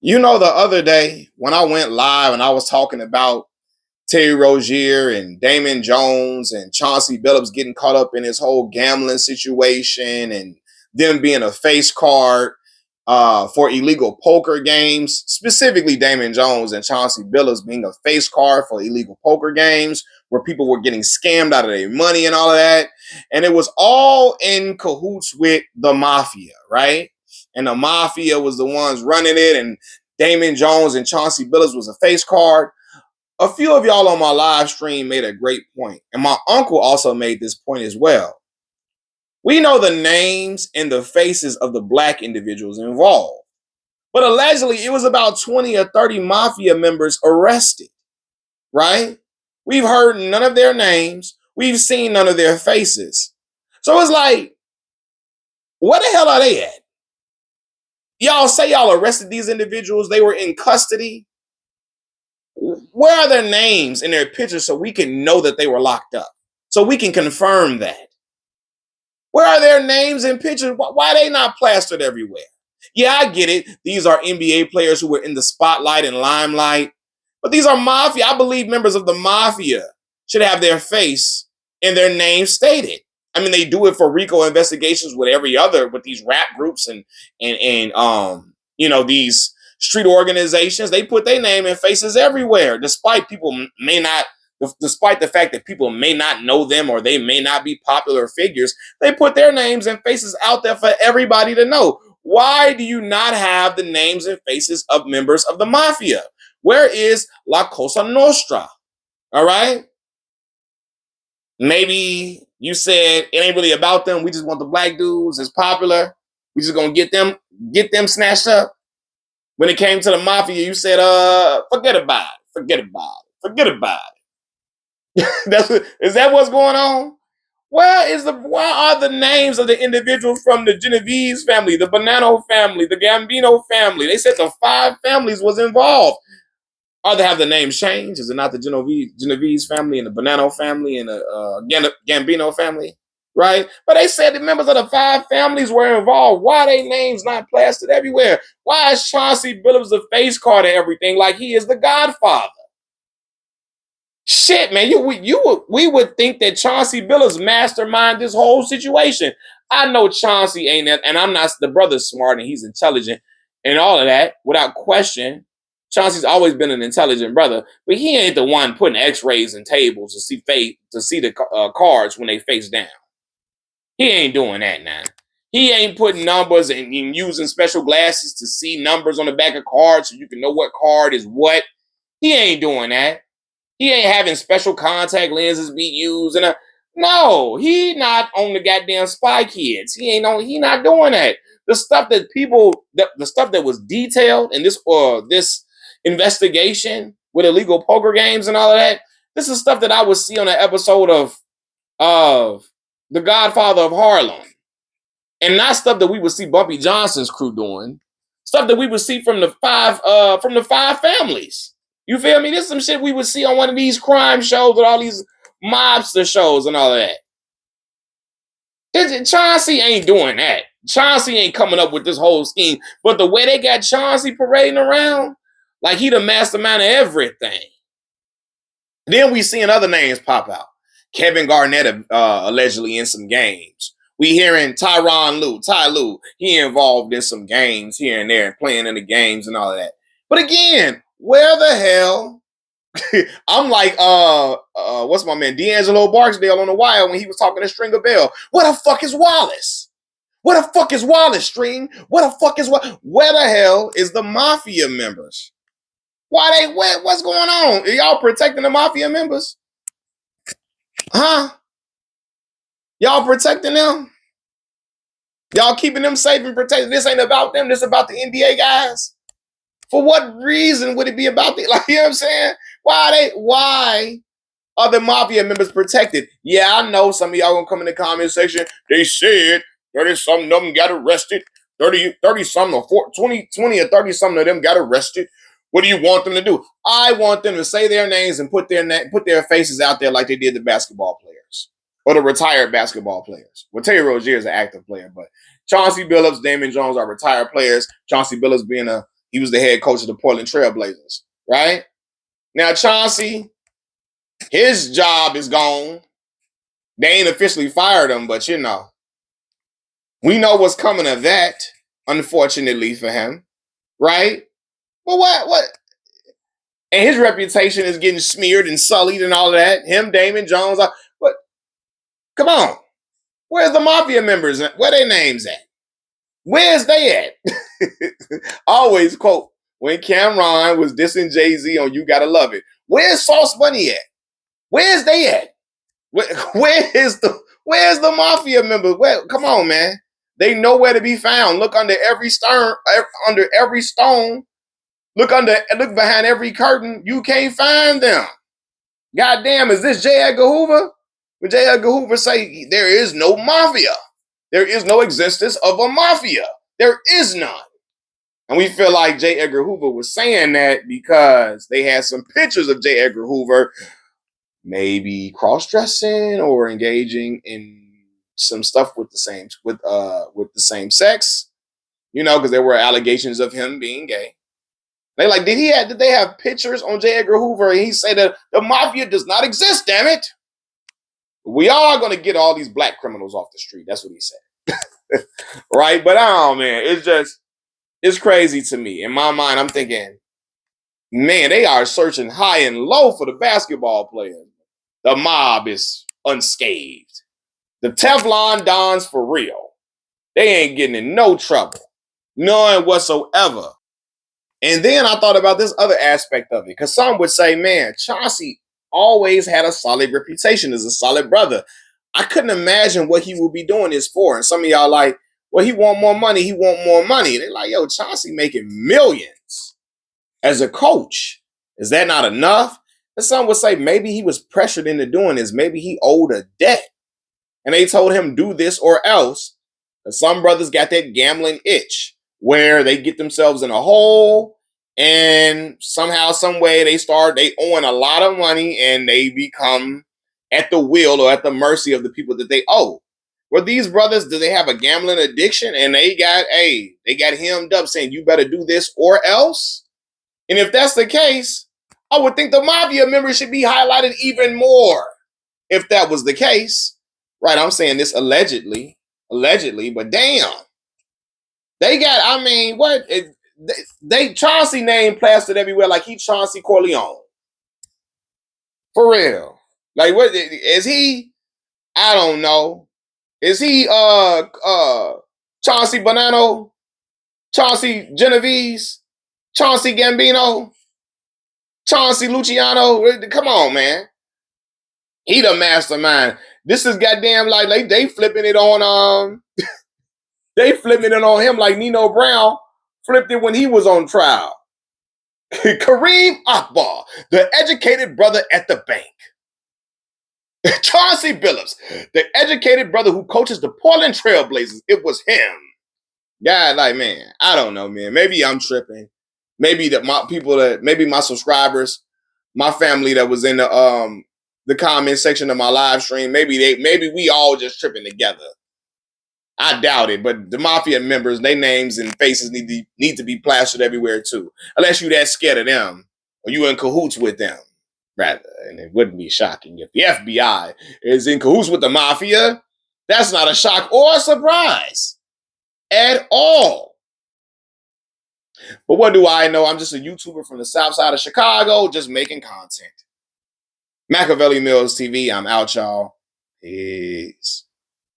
You know, the other day when I went live and I was talking about Terry Rozier and Damon Jones and Chauncey Billups getting caught up in this whole gambling situation and them being a face card for illegal poker games, specifically Damon Jones and Chauncey Billups being a face card for illegal poker games where people were getting scammed out of their money and all of that. And it was all in cahoots with the Mafia, right? And the Mafia was the ones running it, and Damon Jones and Chauncey Billups was a face card. A few of y'all on my live stream made a great point, and my uncle also made this point as well. We know the names and the faces of the black individuals involved, but allegedly it was about 20 or 30 mafia members arrested, right? We've heard none of their names, we've seen none of their faces. So it's like, where the hell are they at? Y'all say y'all arrested these individuals, they were in custody. Where are their names and their pictures so we can know that they were locked up? So we can confirm that. Where are their names and pictures? Why are they not plastered everywhere? Yeah, I get it. These are NBA players who were in the spotlight and limelight, but these are mafia. I believe members of the mafia should have their face and their name stated. I mean, they do it for RICO investigations with every other with these rap groups and these street organizations. They put their name and faces everywhere, despite despite the fact that people may not know them or they may not be popular figures. They put their names and faces out there for everybody to know. Why do you not have the names and faces of members of the mafia? Where is La Cosa Nostra? All right. Maybe you said it ain't really about them. We just want the black dudes. It's popular. We just gonna get them snatched up. When it came to the mafia, you said, forget about it. Forget about it. Forget about it. Is that what's going on? Where are the names of the individuals from the Genovese family, the Bonanno family, the Gambino family? They said the five families was involved. Are they have the names changed? Is it not the Genovese family and the Bonanno family and the Gambino family? Right? But they said the members of the five families were involved. Why are their names not plastered everywhere? Why is Chauncey Billups the face card and everything like he is the Godfather? Shit, man, we would think that Chauncey Billups mastermind this whole situation. I know Chauncey ain't that, and I'm not. The brother's smart and he's intelligent and all of that, without question. Chauncey's always been an intelligent brother, but he ain't the one putting X-rays and tables to see the cards when they face down. He ain't doing that now. He ain't putting numbers and using special glasses to see numbers on the back of cards so you can know what card is what. He ain't doing that. He ain't having special contact lenses be used no, he not on the goddamn Spy Kids. He not doing that. The stuff that was detailed in this investigation with illegal poker games and all of that. This is stuff that I would see on an episode of The Godfather of Harlem. And not stuff that we would see Bumpy Johnson's crew doing. Stuff that we would see from the five families. You feel me? This is some shit we would see on one of these crime shows with all these mobster shows and all of that. Chauncey ain't doing that. Chauncey ain't coming up with this whole scheme. But the way they got Chauncey parading around, like he the mastermind of everything. Then we seeing other names pop out. Kevin Garnett allegedly in some games. We hearing Ty Lue, he involved in some games here and there, playing in the games and all of that. But again, where the hell? I'm like, what's my man, D'Angelo Barksdale on the wire when he was talking to Stringer Bell. Where the fuck is Wallace? Where the fuck is Wallace, String? Where the fuck is Where the hell is the Mafia members? What's going on? Are y'all protecting the Mafia members? Huh? Y'all protecting them? Y'all keeping them safe and protected? This ain't about them. This about the NBA guys. For what reason would it be about the, like, you know what I'm saying? Why are the Mafia members protected? Yeah, I know some of y'all gonna come in the comment section. They said 30-something of them got arrested. 30-something or 20 or 30-something of them got arrested. What do you want them to do? I want them to say their names and put their faces out there like they did the basketball players or the retired basketball players. Well, Terry Rozier is an active player, but Chauncey Billups, Damon Jones are retired players. Chauncey Billups being a He was the head coach of the Portland Trail Blazers, right? Now, Chauncey, his job is gone. They ain't officially fired him, but we know what's coming of that, unfortunately for him, right? Well, what? And his reputation is getting smeared and sullied and all of that. Him, Damon, Jones, but come on. Where's the Mafia members? Where their names at? Where's they at? Always quote, when Cameron was dissing Jay-Z on You Gotta Love It. Where's Sauce Bunny at? Where's they at? Where's the Mafia members? Come on, man. They nowhere to be found. Look under every stone, Look behind every curtain. You can't find them. Goddamn, is this J. Edgar Hoover? When J. Edgar Hoover say there is no mafia, there is no existence of a mafia. There is none. And we feel like J. Edgar Hoover was saying that because they had some pictures of J. Edgar Hoover maybe cross-dressing or engaging in some stuff with the same sex, because there were allegations of him being gay. They like, did they have pictures on J. Edgar Hoover? And he said that the mafia does not exist, damn it. We are going to get all these black criminals off the street. That's what he said. Right? But man, it's crazy to me. In my mind, I'm thinking, man, they are searching high and low for the basketball players. The mob is unscathed. The Teflon Dons for real. They ain't getting in no trouble. None whatsoever. And then I thought about this other aspect of it. Because some would say, man, Chauncey always had a solid reputation as a solid brother. I couldn't imagine what he would be doing this for. And some of y'all like, well, he want more money. He want more money. They're like, yo, Chauncey making millions as a coach. Is that not enough? And some would say maybe he was pressured into doing this. Maybe he owed a debt. And they told him do this or else. And some brothers got that gambling itch where they get themselves in a hole and somehow, some way they owing a lot of money and they become at the will or at the mercy of the people that they owe. Were these brothers, do they have a gambling addiction? And they got hemmed up saying, you better do this or else. And if that's the case, I would think the mafia members should be highlighted even more if that was the case. Right, I'm saying this allegedly, but damn. They got, they Chauncey name plastered everywhere like he Chauncey Corleone. For real. Like, what is he? I don't know. Is he Chauncey Bonanno? Chauncey Genovese? Chauncey Gambino? Chauncey Luciano? Come on, man. He the mastermind. This is goddamn like they flipping it on they flipping it on him like Nino Brown flipped it when he was on trial. Kareem Akbar, the educated brother at the bank. Chauncey Billups, the educated brother who coaches the Portland Trail Blazers. It was him. God, like, man, I don't know, man. Maybe I'm tripping. Maybe maybe my subscribers, my family that was in the comment section of my live stream, maybe we all just tripping together. I doubt it, but the mafia members, their names and faces need to be plastered everywhere too. Unless you that scared of them or you in cahoots with them, rather. And it wouldn't be shocking if the FBI is in cahoots with the mafia. That's not a shock or a surprise at all. But what do I know? I'm just a YouTuber from the south side of Chicago, just making content. Machiavelli Mills TV, I'm out, y'all. Peace.